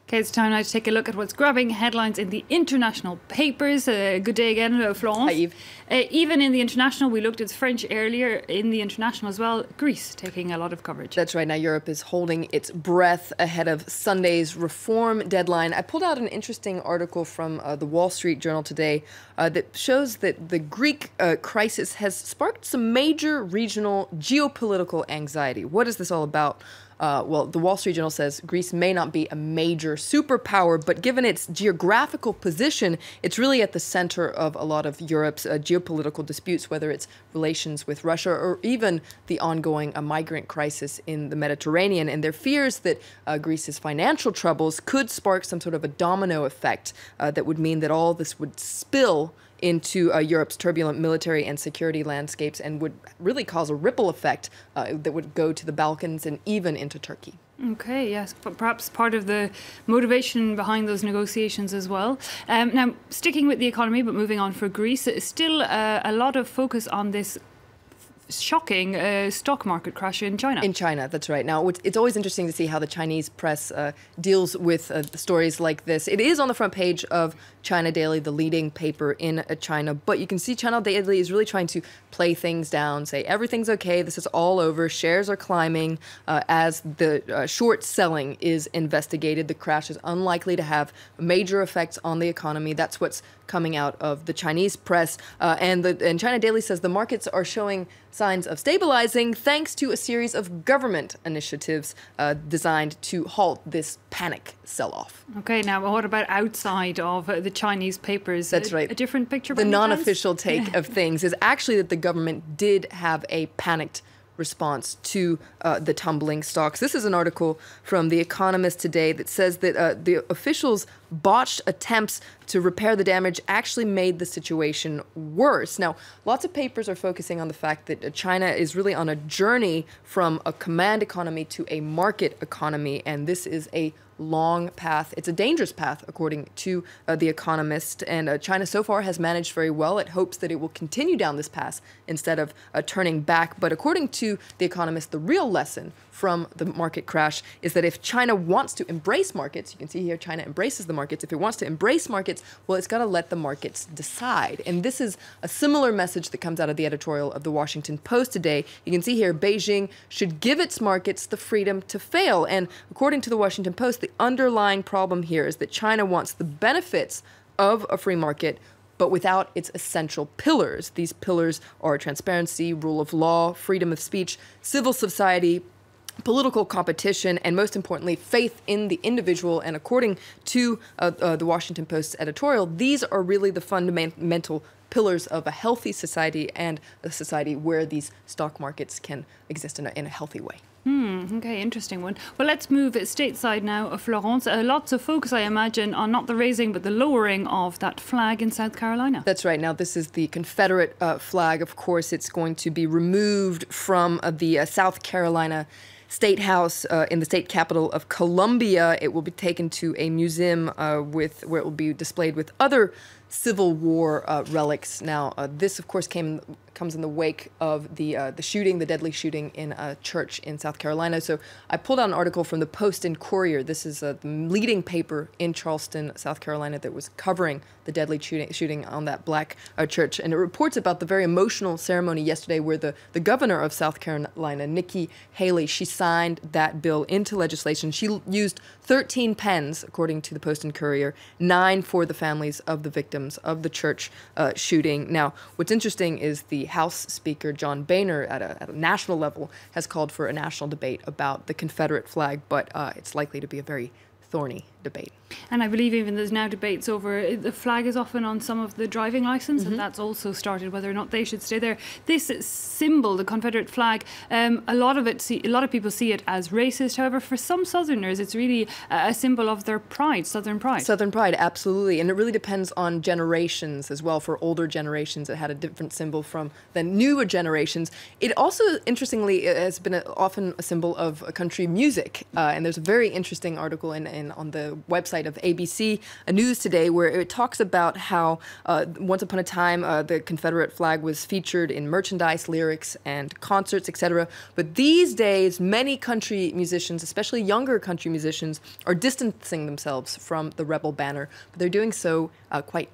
Okay, it's time now to take a look at what's grabbing headlines in the international papers. Good day again, Florence. Hi, Eve. Even in the international, we looked at French earlier, in the international as well, Greece taking a lot of coverage. That's right. Now Europe is holding its breath ahead of Sunday's reform deadline. I pulled out an interesting article from the Wall Street Journal today that shows that the Greek crisis has sparked some major regional geopolitical anxiety. What is this all about? Well, the Wall Street Journal says Greece may not be a major superpower, but given its geographical position, it's really at the center of a lot of Europe's geopolitical disputes, whether it's relations with Russia or even the ongoing migrant crisis in the Mediterranean. And their fears that Greece's financial troubles could spark some sort of a domino effect that would mean that all this would spill into Europe's turbulent military and security landscapes and would really cause a ripple effect that would go to the Balkans and even into Turkey. Okay, yes, but perhaps part of the motivation behind those negotiations as well. Now, sticking with the economy, but moving on for Greece, still a lot of focus on this shocking stock market crash in China. In China, that's right. Now, it's always interesting to see how the Chinese press deals with stories like this. It is on the front page of China Daily, the leading paper in China, but you can see China Daily is really trying to play things down, say everything's okay, this is all over, shares are climbing as the short selling is investigated. The crash is unlikely to have major effects on the economy. That's what's coming out of the Chinese press. And China Daily says the markets are showing signs of stabilizing thanks to a series of government initiatives designed to halt this panic sell-off. Okay, now what about outside of the Chinese papers? That's right. A different picture? The non-official take of things is actually that the government did have a panicked response to the tumbling stocks. This is an article from The Economist today that says that the officials' botched attempts to repair the damage actually made the situation worse. Now, lots of papers are focusing on the fact that China is really on a journey from a command economy to a market economy, and this is a long path. It's a dangerous path, according to The Economist, and China so far has managed very well. It hopes that it will continue down this path instead of turning back. But according to The Economist, the real lesson from the market crash is that if China wants to embrace markets, you can see here China embraces the markets. If it wants to embrace markets, well, it's got to let the markets decide. And this is a similar message that comes out of the editorial of the Washington Post today. You can see here Beijing should give its markets the freedom to fail. And according to the Washington Post, the underlying problem here is that China wants the benefits of a free market, but without its essential pillars. These pillars are transparency, rule of law, freedom of speech, civil society, political competition, and most importantly, faith in the individual. And according to the Washington Post's editorial, these are really the fundamental pillars of a healthy society and a society where these stock markets can exist in a healthy way. Okay, interesting one. Well, let's move stateside now, Florence. Lots of focus, I imagine, on not the raising but the lowering of that flag in South Carolina. That's right. Now, this is the Confederate flag. Of course, it's going to be removed from the South Carolina Statehouse in the state capital of Columbia. It will be taken to a museum where it will be displayed with other Civil War relics. Now, this, of course, comes in the wake of the deadly shooting in a church in South Carolina. So I pulled out an article from the Post and Courier. This is the leading paper in Charleston, South Carolina, that was covering the deadly shooting on that black church. And it reports about the very emotional ceremony yesterday where the governor of South Carolina, Nikki Haley, she signed that bill into legislation. She used 13 pens, according to the Post and Courier, 9 for the families of the victims of the church shooting. Now, what's interesting is the House Speaker, John Boehner, at a national level, has called for a national debate about the Confederate flag, but it's likely to be a very thorny debate. And I believe even there's now debates over the flag is often on some of the driving license, and that's also started whether or not they should stay there. This symbol, the Confederate flag, a lot of people see it as racist. However, for some Southerners, it's really a symbol of their pride, Southern pride. Southern pride, absolutely, and it really depends on generations as well. For older generations, it had a different symbol from the newer generations. It also, interestingly, has been often a symbol of country music, and there's a very interesting article on the website of ABC News today, where it talks about how once upon a time the Confederate flag was featured in merchandise, lyrics, and concerts, etc. But these days, many country musicians, especially younger country musicians, are distancing themselves from the rebel banner. But they're doing so quite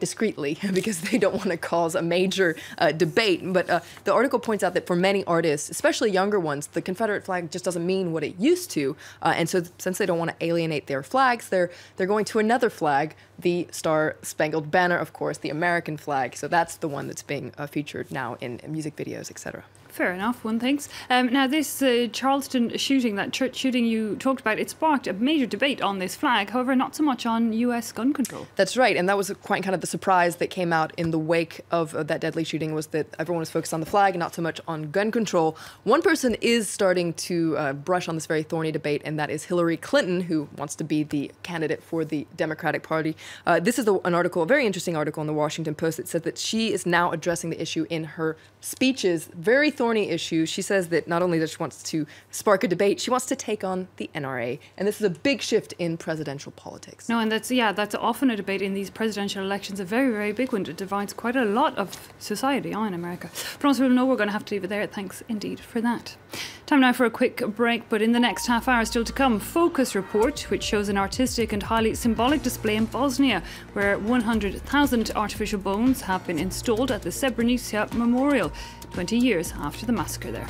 discreetly because they don't want to cause a major debate. But the article points out that for many artists, especially younger ones, the Confederate flag just doesn't mean what it used to. And so since they don't want to alienate their flags, they're going to another flag, the Star-Spangled Banner, of course, the American flag. So that's the one that's being featured now in music videos, etc. Fair enough, one thinks. Now, this Charleston shooting, that church shooting you talked about, it sparked a major debate on this flag, however, not so much on U.S. gun control. That's right, and that was quite kind of the surprise that came out in the wake of that deadly shooting, was that everyone was focused on the flag and not so much on gun control. One person is starting to brush on this very thorny debate, and that is Hillary Clinton, who wants to be the candidate for the Democratic Party. This is an article, a very interesting article in the Washington Post that said that she is now addressing the issue in her speeches. Very thorny issue. She says that not only does she wants to spark a debate, she wants to take on the NRA. And this is a big shift in presidential politics. No, and that's often a debate in these presidential elections, a very, very big one. It divides quite a lot of society in America. But also, we'll know we're going to have to leave it there. Thanks indeed for that. Time now for a quick break, but in the next half hour still to come, Focus Report, which shows an artistic and highly symbolic display in Bosnia, where 100,000 artificial bones have been installed at the Srebrenica Memorial, 20 years after the massacre there.